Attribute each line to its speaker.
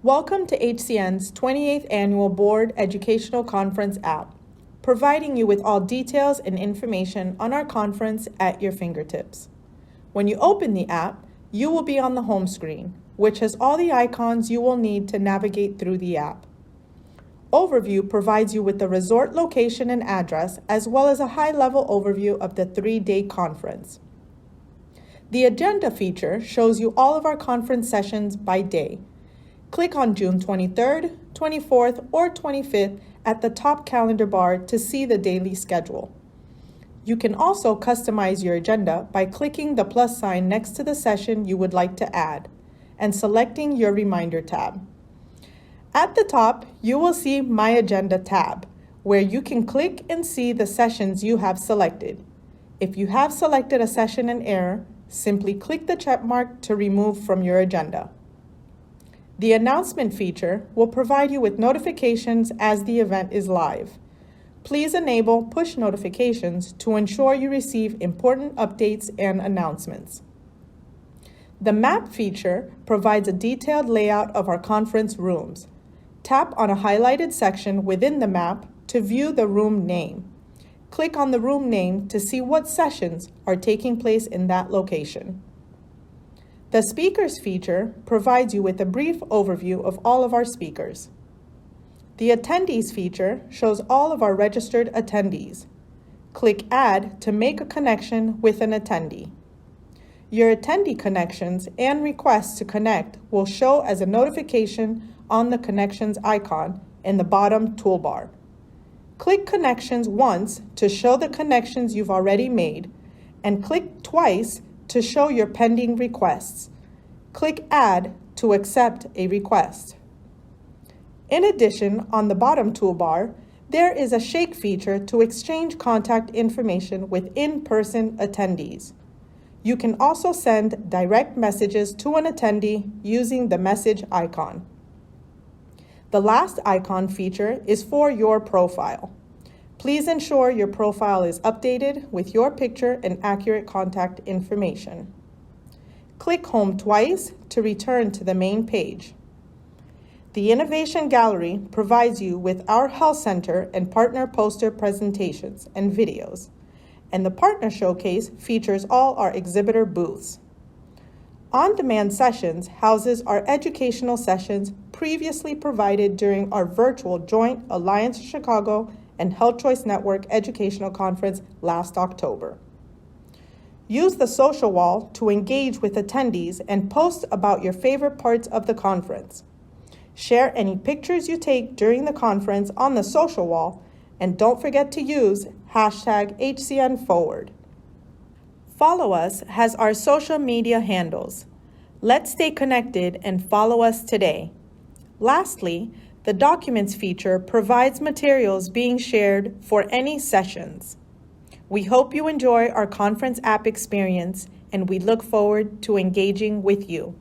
Speaker 1: Welcome to HCN's 28th Annual Board Educational Conference app, providing you with all details and information on our conference at your fingertips. When you open the app, you will be on the home screen, which has all the icons you will need to navigate through the app. Overview provides you with the resort location and address, as well as a high-level overview of the 3-day conference. The agenda feature shows you all of our conference sessions by day. Click on June 23rd, 24th, or 25th at the top calendar bar to see the daily schedule. You can also customize your agenda by clicking the plus sign next to the session you would like to add and selecting your reminder tab. At the top, you will see My Agenda tab, where you can click and see the sessions you have selected. If you have selected a session in error, simply click the check mark to remove from your agenda. The announcement feature will provide you with notifications as the event is live. Please enable push notifications to ensure you receive important updates and announcements. The map feature provides a detailed layout of our conference rooms. Tap on a highlighted section within the map to view the room name. Click on the room name to see what sessions are taking place in that location. The Speakers feature provides you with a brief overview of all of our speakers. The Attendees feature shows all of our registered attendees. Click Add to make a connection with an attendee. Your attendee connections and requests to connect will show as a notification on the Connections icon in the bottom toolbar. Click Connections once to show the connections you've already made, and click twice to show your pending requests. Click Add to accept a request. In addition, on the bottom toolbar, there is a Shake feature to exchange contact information with in-person attendees. You can also send direct messages to an attendee using the message icon. The last icon feature is for your profile. Please ensure your profile is updated with your picture and accurate contact information. Click Home twice to return to the main page. The Innovation Gallery provides you with our health center and partner poster presentations and videos, and the Partner Showcase features all our exhibitor booths. On-demand sessions houses our educational sessions previously provided during our virtual Joint Alliance Chicago and Health Choice Network Educational Conference last October. Use the social wall to engage with attendees and post about your favorite parts of the conference. Share any pictures you take during the conference on the social wall, and don't forget to use #HCNForward. Follow Us has our social media handles. Let's stay connected and follow us today. Lastly, the Documents feature provides materials being shared for any sessions. We hope you enjoy our conference app experience, and we look forward to engaging with you.